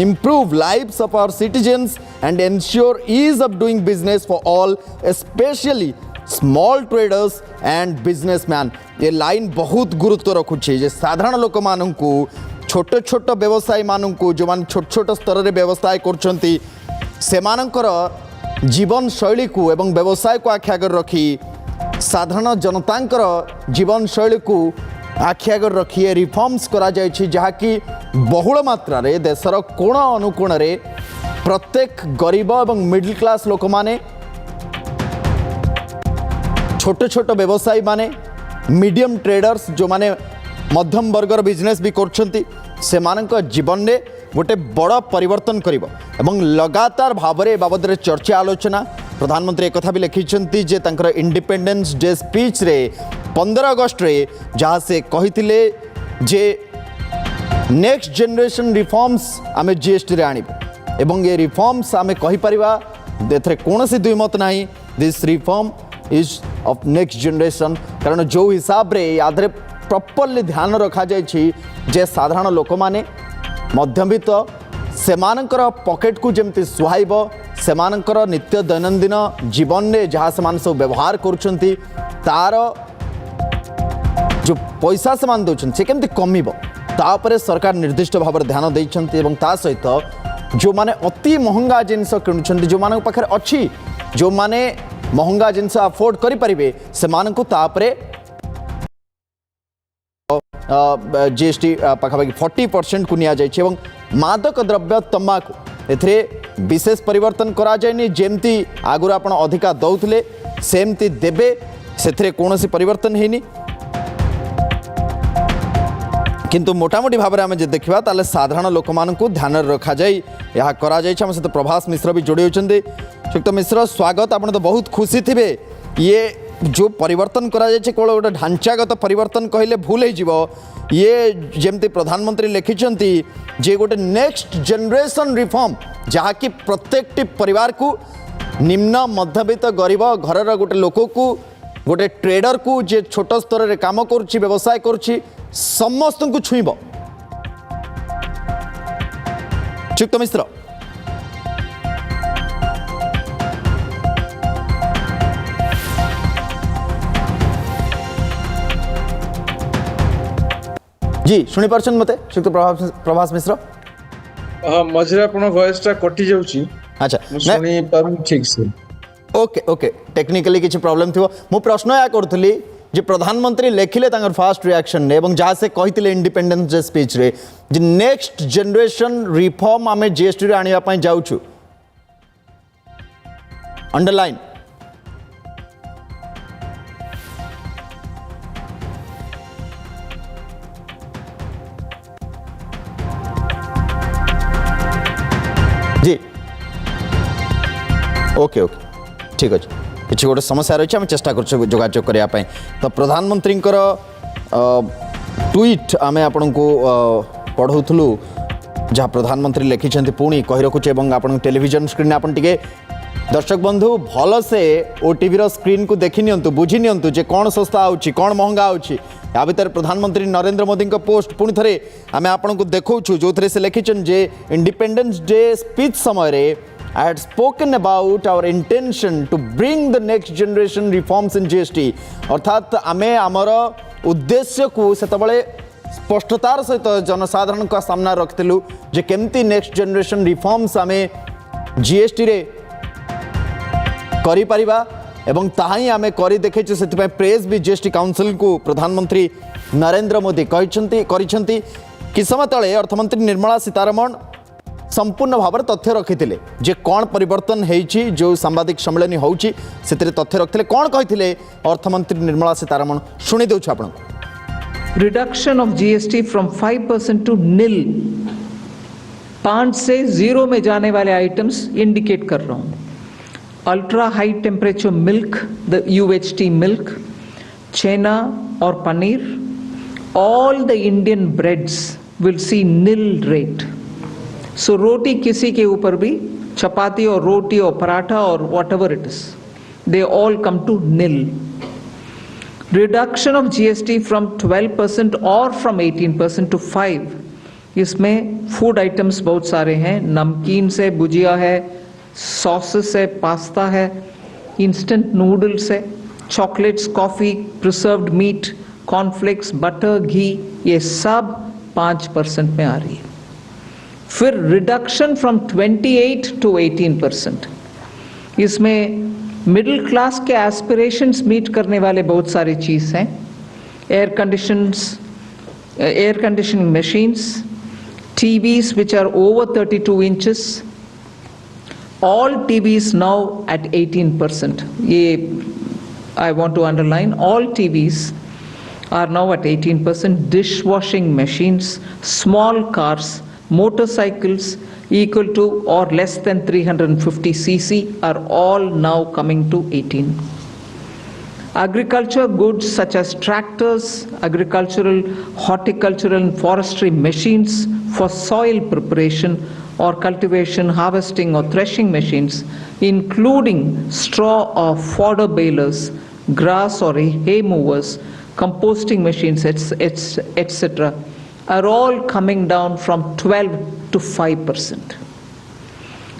improve lives of our citizens and ensure ease of doing business for all, especially small traders and businessmen. ये line बहुत गुरुत्व रखुछे जे साधारण लोक माननकु छोट छोट व्यवसायी माननकु जो मान छोट छोट स्तर रे व्यवसाय करछंती सेमानकर जीवन शैली को एवं व्यवसाय को आखि आगर रखी साधारण जनतांकर जीवन शैली को आखि आगर रखी रिफॉर्म्स करा जायछि जहा कि बहुल मात्रा रे देशर कोण अनुकोण रे प्रत्येक गरीब एवं मिडिल क्लास लोक माने छोट छोट व्यवसायी माने मीडियम ट्रेडर्स जो माने मध्यम वर्गर बिजनेस भी करछंती सेमानक जीवन में गोटे बड़ परिवर्तन करिवो एवं लगातार भाव में बाबद रे चर्चा आलोचना प्रधानमंत्री एक कथा भी लिखिछंती जे तांकर इंडिपेंडेंस डे स्पीच रे 15 अगस्त रे जहाँ से कहिथिले जे नेक्स्ट जनरेशन रिफॉर्म्स आमे जीएसटी रे आनिबो एवं ये रिफॉर्म्स आमे कहि परिबा एथरे कोनोसी दुईमत नाही this reform is of next generation कारण जो हिसाब रे आधरे प्रॉपर्ली ध्यान रखा जायछि जे साधारण लोक माने मध्यवित्त सेमानकर पॉकेट को जमती सुहाइब सेमानकर नित्य दैनंदिन जीवन में जहाँ से सब व्यवहार करुछंती तार जो पैसा से मान दउछन से केमती कमिब तापर सरकार निर्दिष्ट भाव में ध्यान देइछंती एवं ता सहित जो माने अति महंगा जिनस किणुछंती जो मान पाखे अच्छी जो माने महंगा जिनस अफोर्ड करि परिबे सेमानकु तापरे जीएसटी पाखापाखि 40% को निया जाइए एवं मादक द्रव्य तंबाकू एथरे विशेष परिवर्तन करा जायनि जेमती आगुर आपण अधिका दउथले सेमती देबे सेथरे कोनोसी परिवर्तन हेनी किंतु मोटामोटी भाव में आम देखा ताले साधारण लोक मानकु ध्यान रखा जाए यह करा जाइए सहित प्रभास मिश्र भी जोड़ी होती श्रीयुक्त मिश्र स्वागत आप तो बहुत खुशी थे ये जो परिवर्तन करा जाए केवल गोटे ढांचागत परिवर्तन कहले भूल हो ये जमती प्रधानमंत्री लिखिंट जे गोटे नेक्स्ट जनरेशन रिफॉर्म जहाँकि प्रत्येक परिवार को निम्न मध्यवित्त गरीब घर गोटे लोक को गोटे ट्रेडर को जे छोट स्तर में काम करुच्ची व्यवसाय करुच्ची समस्त को छुईब। चुक्त मिश्र जी शुणी पार्छन मते श्रीयुक्त प्रभास मिश्र मझे आप वॉइस टा कटि जाउची। अच्छा सुनी पारु ठीक से ओके ओके टेक्निकली किसी प्रॉब्लम थी मु प्रश्न या करूली जे प्रधानमंत्री लिखिले तांगर फास्ट रिएक्शन ने एवं जहाँ से कही इंडिपेंडेंस डे स्पीच रे जे नेक्स्ट जनरेशन रिफॉर्म आमे जीएसटी रे आनिया पई जाउछु अंडरलाइन जी ओके ओके ठीक अच्छे किसी गोटे समस्या रही है आम चेष्टा कर जोगाजोग करने तो प्रधानमंत्री ट्वीट आम आपण को पढ़ाऊलु जहाँ प्रधानमंत्री लिखिं पुणी कही रखुचे आप टेलीविजन स्क्रीन आप दर्शक बंधु भल से ओटीवी स्क्रीन को देखी नियंतु बुझी नियंतु जे कौन सस्ता आउची कौन महंगा आउची या भितर प्रधानमंत्री नरेंद्र मोदी पोस्ट पुणी थे आम आपण को देखु जो थे से लिखिं जे इंडिपेंडेंस डे स्पीच समय I had spoken about our intention to bring the next generation reforms in GST अर्थात आमे आमर उद्देश्य को सेतबळे स्पष्टतार सहित जनसाधारण का सामना रखिलु जे केमती नेक्स्ट जनरेशन रिफॉर्म्स आमे जीएसटी रे करि परिबा एवं ताही आमे करि देखैछु सेति प्रेस भी जीएसटी काउंसिल को प्रधानमंत्री नरेंद्र मोदी करिसेंती कि समय तले अर्थमंत्री निर्मला सीतारमण संपूर्ण भाव तथ्य रखी जे कौन परिवर्तन होइछि जो सांबादिक सम्मेलन होउछि सेतिरे तथ्य रखिले कौन कहिथिले अर्थमंत्री निर्मला सीतारमण शुणी देउछु आपण reduction of GST from 5% to nil 5 से 0 में जाने वाले आइटम्स इंडिकेट कर रहा हूं ultra high temperature milk the UHT milk chhena और paneer all the Indian breads will see nil rate so रोटी किसी के ऊपर भी चपाती और रोटी और पराठा और whatever it is they all come to nil reduction of GST from 12% और फ्रॉम 18% टू 5 इसमें फूड आइटम्स बहुत सारे हैं नमकीन से भुजिया है सॉसेस है पास्ता है इंस्टेंट नूडल्स है chocolates coffee preserved meat cornflakes butter घी ये सब 5% में आ रही है फिर रिडक्शन फ्रॉम 28 टू 18% इसमें मिडिल क्लास के एस्पिरेशंस मीट करने वाले बहुत सारी चीज़ हैं air conditioning machines TVs which are over 32 inches all TVs now at 18% ये I want to underline all TVs are now at 18% dishwashing machines small cars motorcycles equal to or less than 350 cc are all now coming to 18. Agriculture goods such as tractors, agricultural, horticultural and forestry machines for soil preparation or cultivation, harvesting or threshing machines, including straw or fodder balers, grass or hay movers, composting machines, etc. are all coming down from 12 to 5%.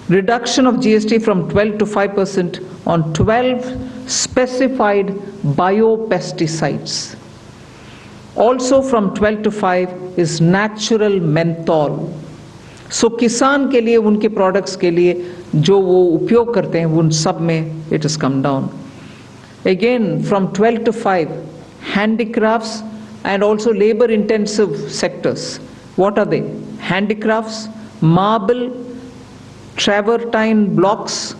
Reduction of GST from 12 to 5% on 12 specified biopesticides. Also from 12 to 5 is natural menthol. So किसान के लिए उनके products के लिए जो वो उपयोग करते हैं उन सब में it has come down. Again from 12 to 5 handicrafts and also labor intensive sectors. What are they? Handicrafts, marble, travertine blocks,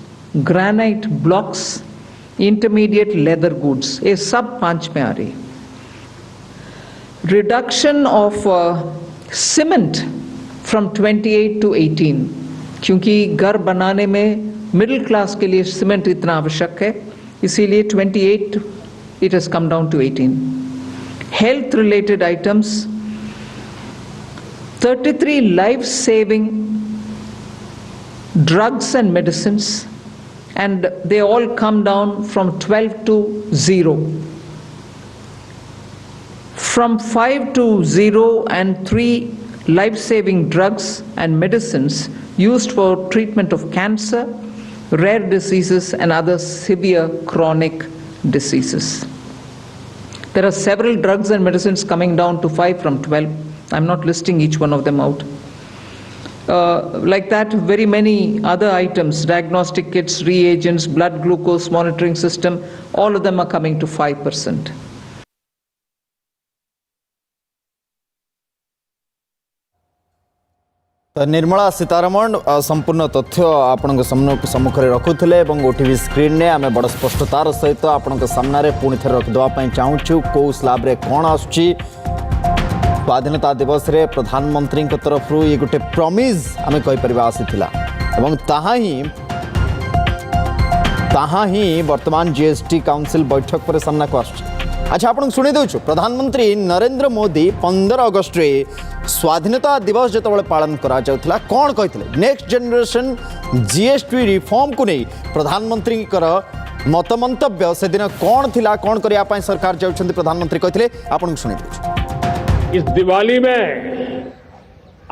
granite blocks, intermediate leather goods. ये सब 5 में आ रही है। Reduction of cement from 28 to 18 क्योंकि घर बनाने में मिडिल क्लास के लिए सीमेंट इतना आवश्यक है इसीलिए 28 it has come down to 18. Health related items, 33 life-saving drugs and medicines, and they all come down from 12 to 0. From 5 to 0 and 3 life-saving drugs and medicines used for treatment of cancer, rare diseases and other severe chronic diseases. There are several drugs and medicines coming down to 5 from 12. I'm not listing each one of them out. Like that, very many other items, diagnostic kits, reagents, blood glucose monitoring system, all of them are coming to 5%. तो निर्मला सीतारमण संपूर्ण तथ्य आपण सम्मुखें रखुले OTV screen ने आम बड़ स्पष्टतार सहित आपण सामने पुणी थे रखिदेवाई चाहूँ कौ स्लाब रे कौन आसुची स्वाधीनता दिवस रे प्रधानमंत्री तरफ ये गोटे प्रॉमिस आम कहीपर आसीला ताहा ही वर्तमान जीएसटी काउंसिल बैठक पर सामना को आसुची। अच्छा आपन सुनी देउछु प्रधानमंत्री नरेंद्र मोदी 15 अगस्त रे स्वाधीनता दिवस जो पालन करा जाउथला कौन कहते नेक्स्ट जनरेशन जीएसटी रिफॉर्म को नहीं प्रधानमंत्री मत मंतव्य से दिन कौन थिला कौन करने सरकार जाउछन्ति प्रधानमंत्री कहते आपन सुनी देउछु। इस दिवाली में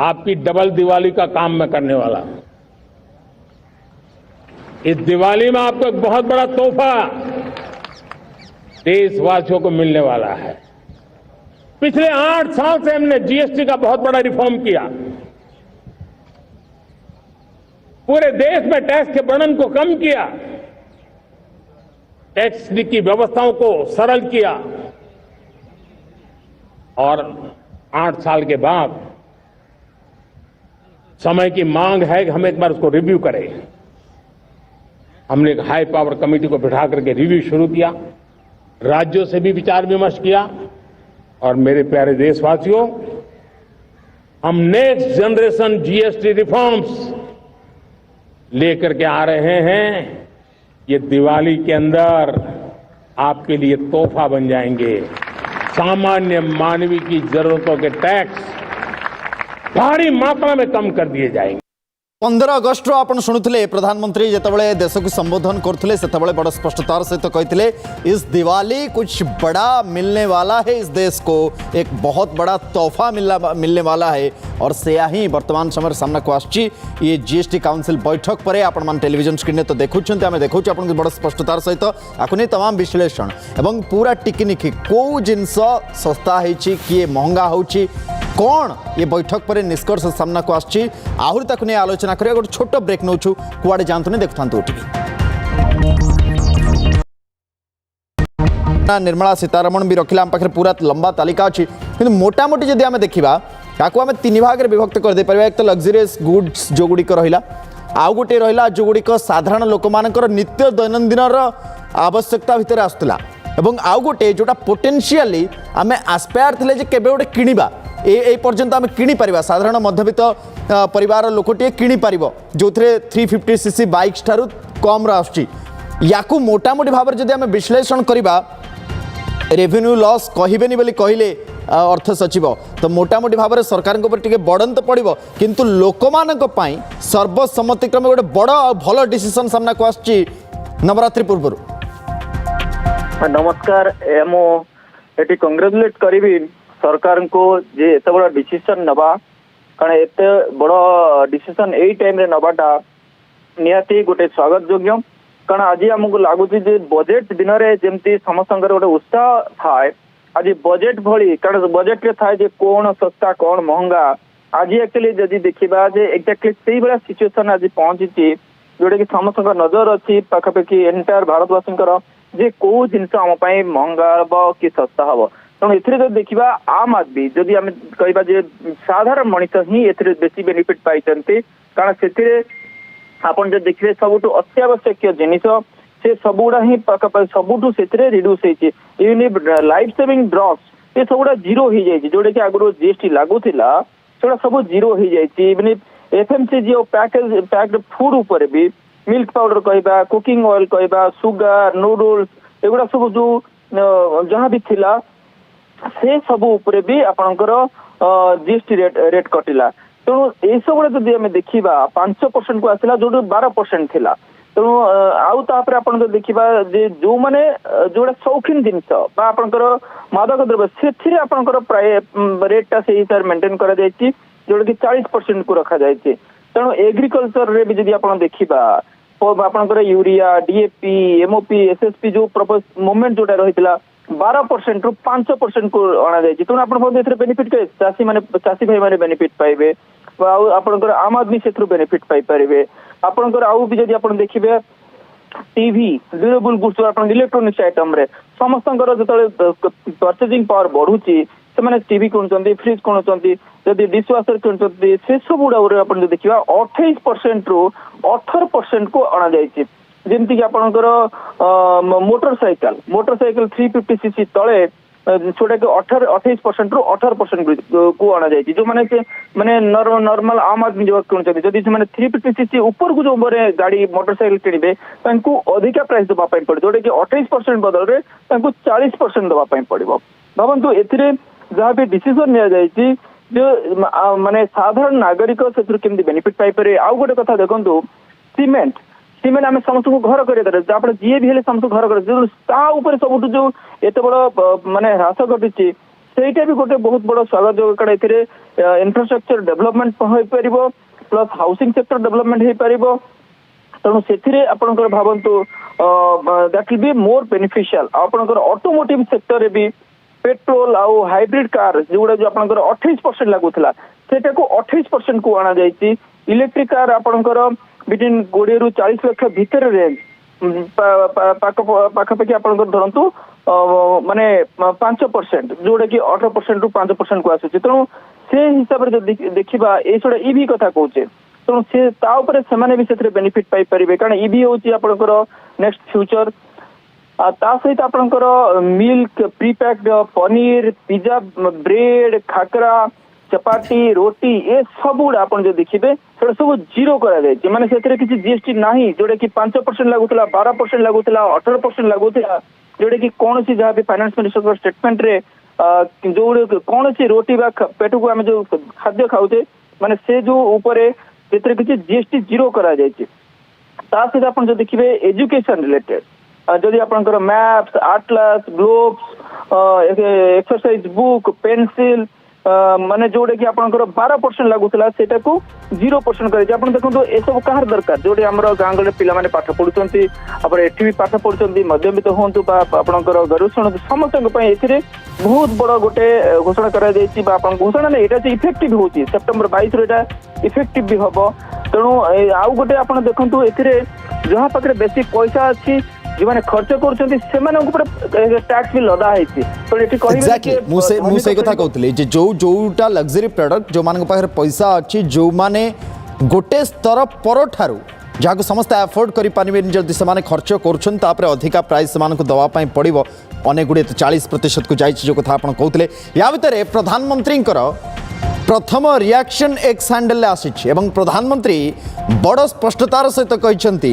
आपकी डबल दिवाली का काम मैं करने वाला हूं। इस दिवाली में आपको एक बहुत बड़ा तोहफा देशवासियों को मिलने वाला है। पिछले 8 साल से हमने जीएसटी का बहुत बड़ा रिफॉर्म किया, पूरे देश में टैक्स के बर्डन को कम किया, टैक्स की व्यवस्थाओं को सरल किया और 8 साल के बाद समय की मांग है कि हम एक बार उसको रिव्यू करें। हमने एक हाई पावर कमेटी को बिठा करके रिव्यू शुरू किया, राज्यों से भी विचार विमर्श किया और मेरे प्यारे देशवासियों, हम नेक्स्ट जनरेशन जीएसटी रिफॉर्म्स लेकर के आ रहे हैं। ये दिवाली के अंदर आपके लिए तोहफा बन जाएंगे। सामान्य मानवीय की जरूरतों के टैक्स भारी मात्रा में कम कर दिए जाएंगे। 15 अगस्त आपन शुणुले प्रधानमंत्री जितेबाला देश को संबोधन करते से बड़ स्पष्टतार सहित कहते इस दिवाली कुछ बड़ा मिलने वाला है, इस देश को एक बहुत बड़ा तोहफा मिलने वाला है और से ही वर्तमान समय सामना को आसची ये जीएसटी काउंसिल बैठक पर आपण मान टेलीविजन स्क्रीन तो देखुं आम देखु आपन बड़ स्पष्टतार सहित आपको नहीं तमाम विश्लेषण एवं पूरा टिकिनिखि कौ जिनस सस्ता होची किए महंगा होची कौन ये बैठक पर निष्कर्ष सामना को आसची आहरी ताकु नहीं आलोचना करिया। गोटे छोट ब्रेक नौ कुआडे जातु नहीं देखुं ओटीवी। निर्मला सीतारमण भी रखिला आम पाखे पूरा लंबा तालिका अच्छी कि मोटामोटी जदि आम देखा या आम 3 भाग में विभक्त करदे पारिबा। एक तो लग्जरियस गुड्स जो गुड़िक रहा, आउ गोटे रहा जो गुड़िक साधारण लोक मानकर नित्य दैनंदिन आवश्यकता भितर आसुला एवं आउ गोटे जोटा पोटेंशियली आम आस्पायर थे जे केबे गोटे किनिबा ए पर्यंत आम किनी परिबा साधारण मध्यवित्त परिवार लोकटे किनी पारिबो जो 350cc बाइक्स ठारू कम आसुची। याकू मोटामोटी भाव में जदि आम विश्लेषण करवा रेवेन्यू लॉस कहबेनी बोली कहले अर्थ सचिव तो मोटामोटी भाव में सरकार टे बर्डन तो पड़ो किंतु लोक मानी सर्वसम्मतिक्रमे गोटे बड़ भल डिसीजन सामना को आसची नवरात्रि पूर्व। नमस्कार मुझे कंग्रेचुलेट करी सरकार को जे एत बड़ा डिसीजन नवा कारण एत बड़ डिसीजन यही टाइम नवाटा निहाती गोटे स्वागत योग्य कारण आज आमको लगुच बजेट दिन में जमती समस्त गोटे उत्साह थाए आज बजेट भली कारण बजेट रे थाए जे कौन सस्ता कौन महंगा आज एक्चुअली जदि देखा एक्जाक्टली से भाया सिचुएसन आज पहुंची जोटा कि समस्त नजर अच्छी पाखापाखि एंटायर भारतवासी जे कौ जिनस आम महंगा हम कि सस्ता हम तेणु ए देखा आम आदमी जदि आम कह साधारण मनीष ही बेसी बेनिफिट पाई कारण से आपन जो देखिए सबुठ अत्यावश्यक जिनिस से सबुड़ा ही सबुठ से रिड्यूस होती लाइफ सेविंग ड्रग्स ये सबुड़ा जीरो हो जाए जोटा कि आगुरी जीएसटी लागूला से सब जीरो हो जाए इवन एफएमसीजी और पैक्ड फूड उपर भी मिल्क पाउडर कहवा कुकिंग ऑयल कहवा सुगर नूडल्स एगुड़ा सब जो जहाँ भी थिला से सब उपरे भी आपणकर जीएसटी रेट कटिला तेणु ये सब जदि आम देखा 5% को आसला जो 12% थिला तेणु आउ तापर आपण देखा जे जो माने जोड़ा शौकीन जिनस आपणकर मादक द्रव्य से आपणकर प्राय रेटा से हिसाब मेंटेन करा जायछि जोड़ा कि 40% को रखा जायछि तेणु एग्रीकल्चर रे भी जदि आपण देखिबा आपणकर यूरिया डीएपी एमओपी एसएसपी जो मूवमेंट जोटा रहितला 12% रु 5% को अणा जायछि तेणु आपण बहुत बेनिफिट के चाषी भाई माने बेनिफिट पाइबे आपणकर आम आदमी से बेनिफिट पाई पारिबे आपणकर आउ भी जदि आपण देखिबे टीवी ड्यूरेबल गुड्स आपण इलेक्ट्रोनिक्स आइटम रे समस्तंकर जतले परचेजिंग पावर बढ़ुची से माने टीवी किणुचंती फ्रिज किणुचंती जदि डिश वाशर किणुचंती से सब गुडा आपण देखिबा 28% रु 18% को अणा जायछि जेमति कि आपणकर मोटरसाइकिल 350cc तळे छोटा कि 28% रु 18% को आना जाए जो माने नॉर्मल आम आदमी जो किणुचंती जदि से 350cc ऊपर को जो गाड़ी मोटरसाइकिल किणिबे तांकु अधिका प्राइस दबा पय पड़े जोटा कि 28% बदल रे तांकु 40% दबा पय पड़िबो भावंतु एथिरे जहाँ भी डिसीजन निया जायछि जो माने साधारण नागरिक से केमती बेनिफिट पाई पारे आउ गोटे कथा देखंतु सीमेंट आम समस्त को घर कर जी भी समस्त घर कर सब जो एत बड़ माने ह्रास घटी से भी गोटे बहुत बड़ स्वागत जो कारण इंफ्रास्ट्रक्चर डेवलपमेंट हो पार प्लस हाउसिंग सेक्टर डेवलपमेंट हो पार तेणु से आपंकर भावतु that will be more beneficial आपंकर ऑटोमोटिव सेक्टर भी पेट्रोल आउ हाइब्रिड कार जोड़ा जो आपंकर 28% लागुला सेटा को 28% को आना जायछि इलेक्ट्रिक कार आपंकर बिटवीन 20 रु 40 लाख भीतर रेंज पाखापाखि आपंकर धरतु माने 5% जोड़ा कि 18% रु 5% को आसुछि तेणु से हिसाब से देखा ये ईवी कथा कहचे तेणु से से भी बेनिफिट पाई पारिबे कारण ईवी होची आपनकर नेक्स्ट फ्यूचर ता सहित आपनकर milk prepacked paneer pizza bread khakhra chapati रोटी ये सब गुड़ा आप जो देखिए सब जीरो करा माने से किसी जीएसटी नहीं जोड़ा कि 5% लागुला 12% लागुला 18% लागुला जोड़ा कि कौन सी जहाँ भी फाइनेंस मिनिस्टर स्टेटमेंट रे जो कौन सी रोटी बा पेट को आम जो खाद्य खाऊे माने से जो ऊपर किसी जीएसटी जीरो करा सहित आप जो देखिए एजुकेशन रिलेटेड जदि आपंकर maps atlas globes exercise book pencil माने जोड़े कि आपंकर 12% लागुला सेटा को 0% कर देखो ये सब कहार दरकार जोड़े आम गाँ गले पिला पाठ पढ़ुंट एठी भी पाठ पढ़ुंट मध्यमित हूँ आपंकर गरुड़ समस्त बहुत बड़ गोटे घोषणा कर घोषणा नहीं यहाँ इफेक्टिव हो सेप्टेम्बर 22 रहा इफेक्टिव भी हम तेणु आउ गोटे आप देखो ए जहाँ पाखे बेसी पैसा अच्छी जो मैंने खर्च कर टैक्स भी लदा है कथा कहते जो जोटा लग्जरी प्रोडक्ट जो मान पाखे पैसा अच्छी जो माने गोटे स्तर पर ठारू जहाँ समस्त एफोर्ड करें जदि से खर्च कर अधिका प्राइस से दवाई पड़ो अनेक गुड़े 40% को जाइए जो कथा आप कहते या भितर प्रधानमंत्री प्रथम रिएक्शन एक्स हैंडल आसी प्रधानमंत्री बड़ स्पष्टतार सहित कहते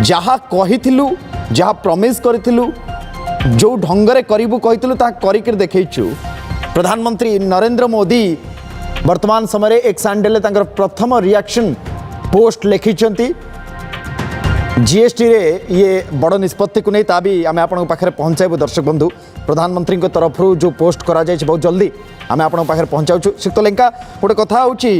जहाँ कहिथिलु जहाँ प्रमिस करिथिलु जो ढंगरे करिबु कहिथिलु ता करिक देखैछु प्रधानमंत्री नरेंद्र मोदी वर्तमान समय एक्स हैंडल तांकर प्रथम रिएक्शन पोस्ट लिखिछंती जीएसटी रे ये बड़ निष्पत्ति को नहीं ता भी आम आपन पाखे पहुँचाइबु दर्शक बंधु प्रधानमंत्री तरफ जो पोस्ट करा जाय बहुत जल्दी आम आपन पाखे पहुँचाऊँ शिक्तलेंका गोटे कथा होची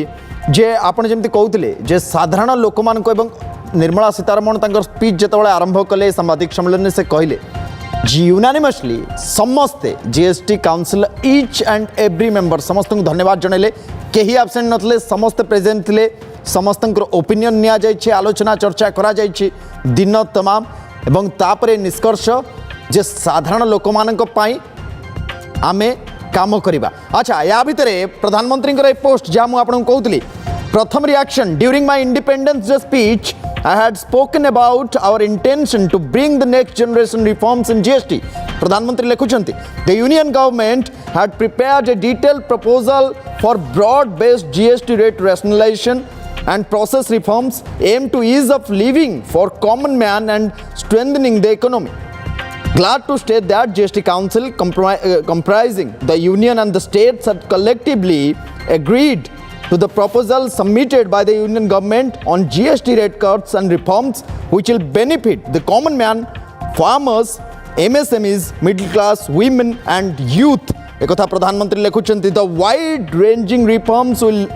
जे आपण जेमती कहउतिले जे साधारण लोक मान को एवं निर्मला सीतारमण तांकर स्पीच जितेबाला आरंभ कले सांबादिक सम्मेलन में से कहले यूनानिमसली समस्ते GST council each and every member समस्त को धन्यवाद जनइले कहीं आबसेंट नथिले समस्त प्रेजेंट थिले समस्त ओपिनियन निया जाइछे आलोचना चर्चा करा जाइछे दिन तमाम एवं तापरे निष्कर्ष जे साधारण लोक मानक पई आमे काम करिबा अच्छा या भितरे प्रधानमंत्री ए पोस्ट जहाँ मुझे आपको कहूली प्रथम reaction during my independence day speech I had spoken about our intention to bring the next generation reforms in GST. प्रधानमंत्री लिखुचंती The union government had prepared a detailed proposal for broad-based GST rate rationalization and process reforms aimed to ease of living for common man and strengthening the economy. Glad to state that GST Council comprising the union and the states have collectively agreed to the proposal submitted by the union government on GST rate cuts and reforms which will benefit the common man, farmers, MSMEs, middle class, women and youth. एकथा प्रधानमंत्री लिखुचंती the wide ranging reforms will